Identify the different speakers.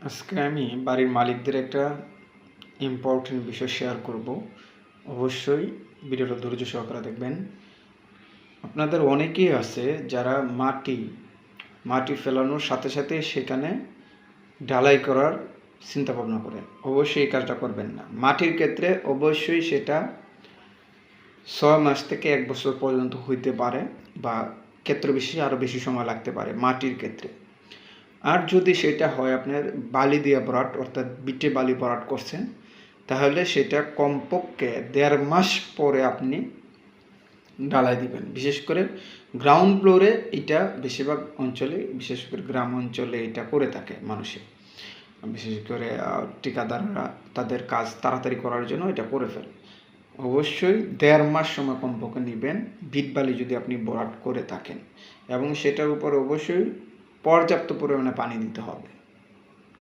Speaker 1: আজকে আমি বাড়ির মালিকদের একটা ইম্পর্টেন্ট বিষয় শেয়ার করব। অবশ্যই ভিডিওটা ধৈর্য সহকারে দেখবেন। আপনাদের অনেকেই আছে যারা মাটি ফেলানোর সাথে সাথে সেখানে ঢালাই করার চিন্তা ভাবনা করেন। অবশ্যই এই কাজটা করবেন না। মাটির ক্ষেত্রে অবশ্যই সেটা 6 মাস থেকে 1 বছর পর্যন্ত হইতে পারে, বা ক্ষেত্র বিশেষে আরও বেশি সময় লাগতে পারে মাটির ক্ষেত্রে। আর যদি সেটা হয় আপনার বালি দিয়ে ভরাট, অর্থাৎ বিটে বালি ভরাট করছেন, তাহলে সেটা কমপক্ষে 1.5 মাস পরে আপনি ঢালাই দিবেন। বিশেষ করে গ্রাউন্ড ফ্লোরে এটা বেশিরভাগ অঞ্চলে, বিশেষ করে গ্রাম অঞ্চলে এটা করে থাকে মানুষে। বিশেষ করে ঠিকাদাররা তাদের কাজ তাড়াতাড়ি করার জন্য এটা করে ফেলে। অবশ্যই 1.5 মাস সময় কমপক্ষে নেবেন বিট বালি যদি আপনি ভরাট করে থাকেন, এবং সেটার উপর অবশ্যই পর্যাপ্ত পরিমাণে পানি দিতে হবে।